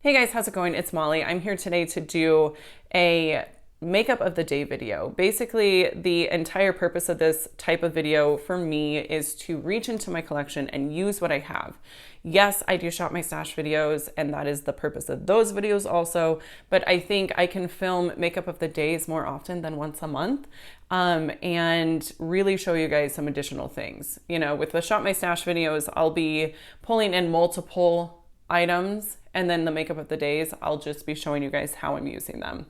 Hey guys, how's it going? It's Molly. I'm here today to do a makeup of the day video. Basically, the entire purpose of this type of video for me is to reach into my collection and use what I have. Yes, I do shop my stash videos, and that is the purpose of those videos also, but I think I can film makeup of the days more often than once a month and really show you guys some additional things. You know, with the shop my stash videos, I'll be pulling in multiple items, and then the makeup of the days, I'll just be showing you guys how I'm using them,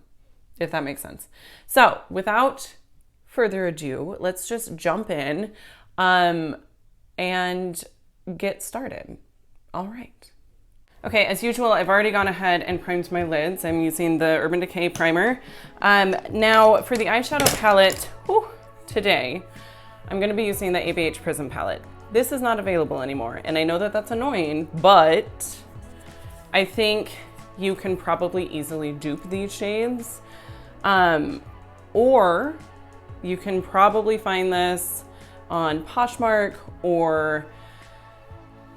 if that makes sense. So without further ado, let's just jump in and get started. All right. Okay, as usual, I've already gone ahead and primed my lids. I'm using the Urban Decay primer. Now for the eyeshadow palette, today, I'm gonna be using the ABH Prism palette. This is not available anymore, and I know that that's annoying, but I think you can probably easily dupe these shades, or you can probably find this on Poshmark, or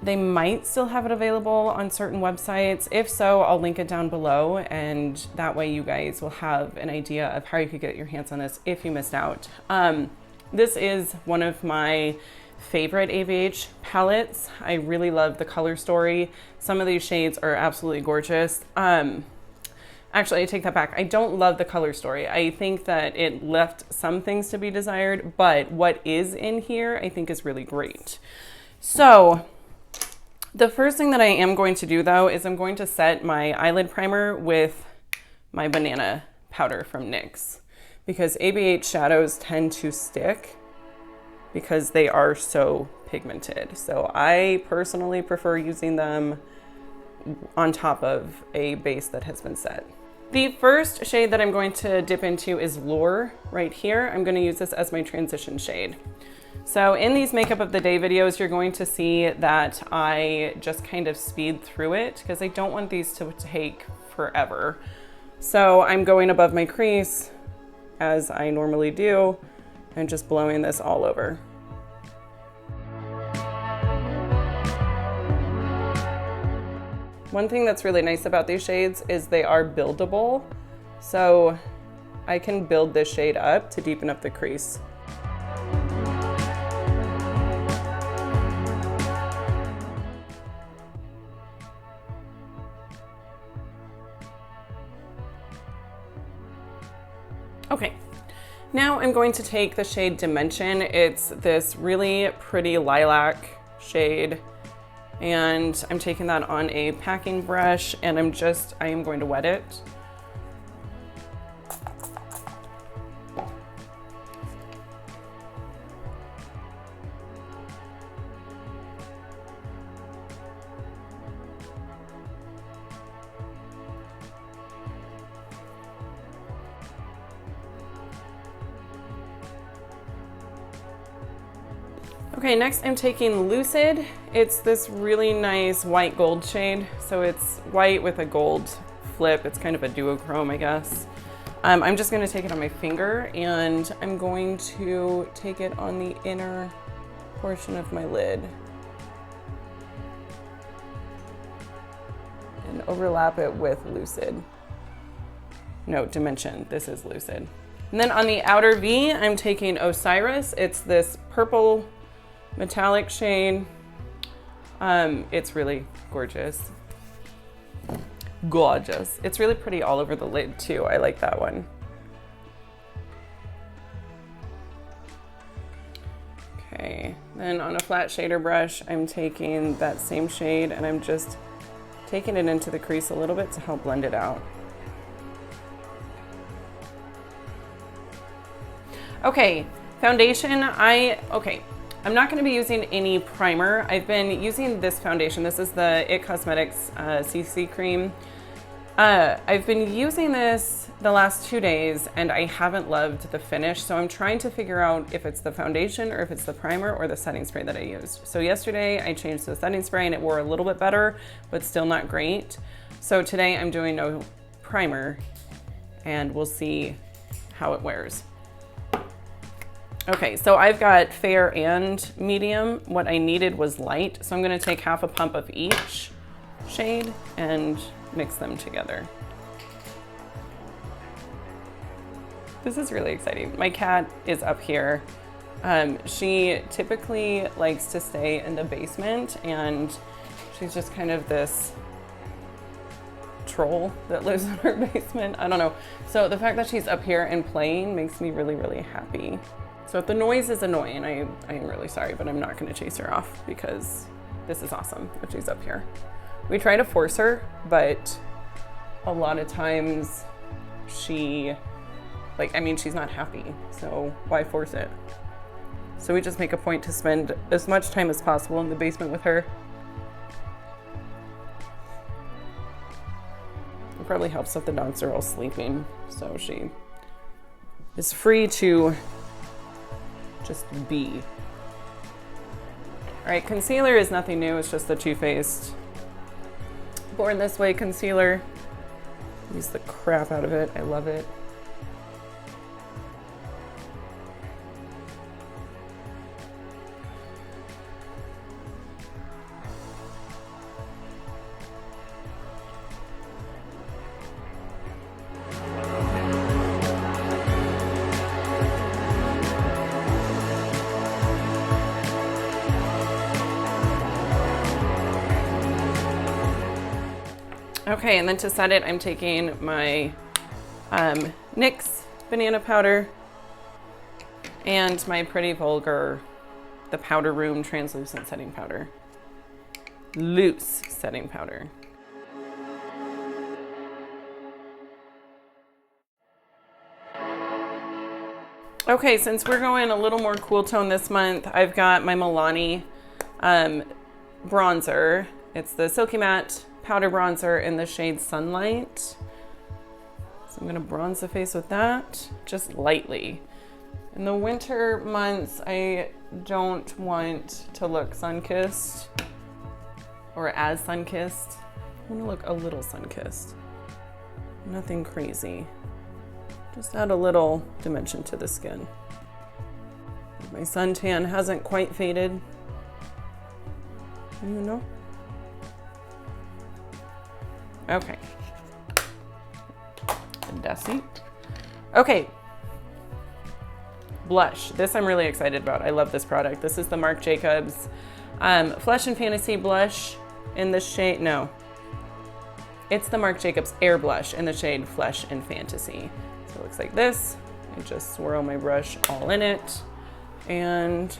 they might still have it available on certain websites. If so, I'll link it down below, and that way you guys will have an idea of how you could get your hands on this if you missed out. This is one of my favorite ABH palettes. I really love the color story. Some of these shades are absolutely gorgeous. Actually, I take that back. I don't love the color story. I think that it left some things to be desired, but what is in here I think is really great. So the first thing that I am going to do though is I'm going to set my eyelid primer with my banana powder from NYX, because ABH shadows tend to stick because they are so pigmented. So I personally prefer using them on top of a base that has been set. The first shade that I'm going to dip into is Lure right here. I'm gonna use this as my transition shade. So in these makeup of the day videos, you're going to see that I just kind of speed through it because I don't want these to take forever. So I'm going above my crease as I normally do, and just blowing this all over. One thing that's really nice about these shades is they are buildable. So I can build this shade up to deepen up the crease. Okay. Now I'm going to take the shade Dimension. It's this really pretty lilac shade, and I'm taking that on a packing brush, and I am going to wet it. Okay, next I'm taking Lucid. It's this really nice white gold shade. So it's white with a gold flip. It's kind of a duochrome, I guess. I'm just gonna take it on my finger, and I'm going to take it on the inner portion of my lid and overlap it with Lucid. No, Dimension, this is Lucid. And then on the outer V, I'm taking Osiris. It's this purple metallic shade. It's really gorgeous. Gorgeous. It's really pretty all over the lid too. I like that one. Okay, then on a flat shader brush, I'm taking that same shade, and I'm just taking it into the crease a little bit to help blend it out. Okay, foundation, I'm not gonna be using any primer. I've been using this foundation. This is the IT Cosmetics CC cream. I've been using this the last 2 days, and I haven't loved the finish. So I'm trying to figure out if it's the foundation or if it's the primer or the setting spray that I used. So yesterday I changed the setting spray and it wore a little bit better, but still not great. So today I'm doing no primer, and we'll see how it wears. Okay, so I've got fair and medium. What I needed was light, so I'm gonna take half a pump of each shade and mix them together. This is really exciting. My cat is up here. She typically likes to stay in the basement, and she's just kind of this troll that lives in her basement. I don't know. So the fact that she's up here and playing makes me really, really happy. So if the noise is annoying, I am really sorry, but I'm not going to chase her off because this is awesome that she's up here. We try to force her, but a lot of times she, like, I mean, she's not happy, so why force it? So we just make a point to spend as much time as possible in the basement with her. It probably helps if the dogs are all sleeping, so she is free to just be. All right, concealer is nothing new. It's just the Too Faced Born This Way concealer. Use the crap out of it. I love it. Okay, and then to set it, I'm taking my NYX banana powder and my Pretty Vulgar, the Powder Room translucent setting powder. Loose setting powder. Okay, since we're going a little more cool tone this month, I've got my Milani bronzer. It's the Silky Matte powder bronzer in the shade Sunlight. So I'm gonna bronze the face with that, just lightly. In the winter months, I don't want to look sun-kissed or as sun-kissed. I wanna look a little sun-kissed. Nothing crazy. Just add a little dimension to the skin. My suntan hasn't quite faded. You know? Okay. That's it. Okay. Blush. This I'm really excited about. I love this product. This is the Marc Jacobs Flesh and Fantasy blush in the shade, no. It's the Marc Jacobs Air Blush in the shade Flesh and Fantasy. So it looks like this. I just swirl my brush all in it. And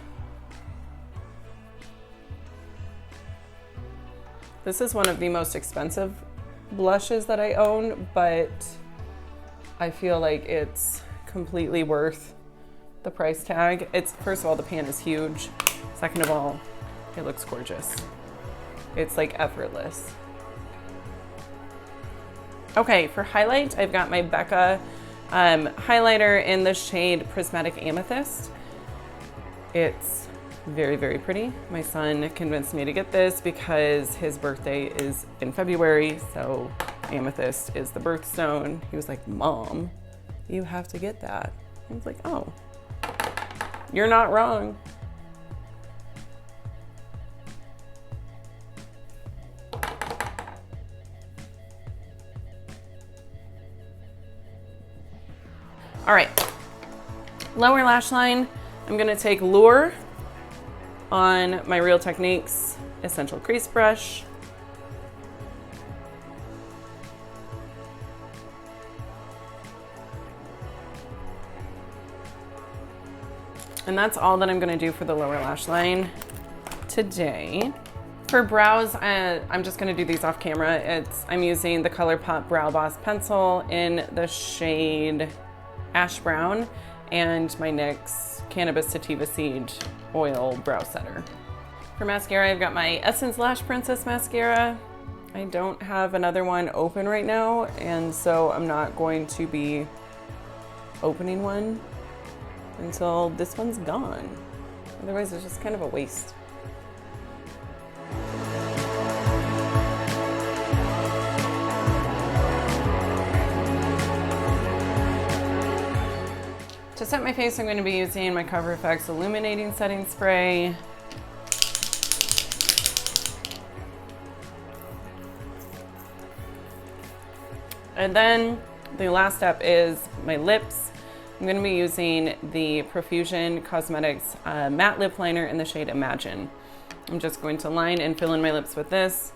this is one of the most expensive blushes that I own, but I feel like it's completely worth the price tag. It's, first of all, the pan is huge. Second of all, it looks gorgeous. It's like effortless. Okay, for highlight, I've got my Becca highlighter in the shade Prismatic Amethyst. It's very, very pretty. My son convinced me to get this because his birthday is in February, so Amethyst is the birthstone. He was like, Mom, you have to get that. I was like, oh, you're not wrong. All right, lower lash line, I'm gonna take Lure on my Real Techniques Essential Crease Brush. And that's all that I'm gonna do for the lower lash line today. For brows, I'm just gonna do these off camera. I'm using the Colourpop Brow Boss pencil in the shade Ash Brown and my NYX Cannabis Sativa Seed Oil Brow Setter. For mascara, I've got my Essence Lash Princess mascara. I don't have another one open right now, and so I'm not going to be opening one until this one's gone. Otherwise, it's just kind of a waste. To set my face, I'm going to be using my Cover FX Illuminating Setting Spray. And then the last step is my lips. I'm gonna be using the Profusion Cosmetics matte lip liner in the shade Imagine. I'm just going to line and fill in my lips with this.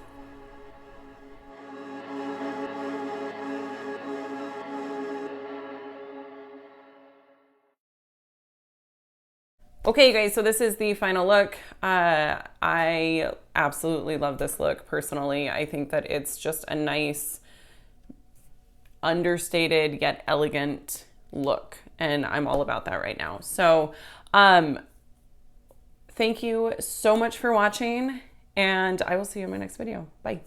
Okay, you guys, so this is the final look. I absolutely love this look personally. I think that it's just a nice, understated yet elegant look, and I'm all about that right now. So thank you so much for watching, and I will see you in my next video. Bye.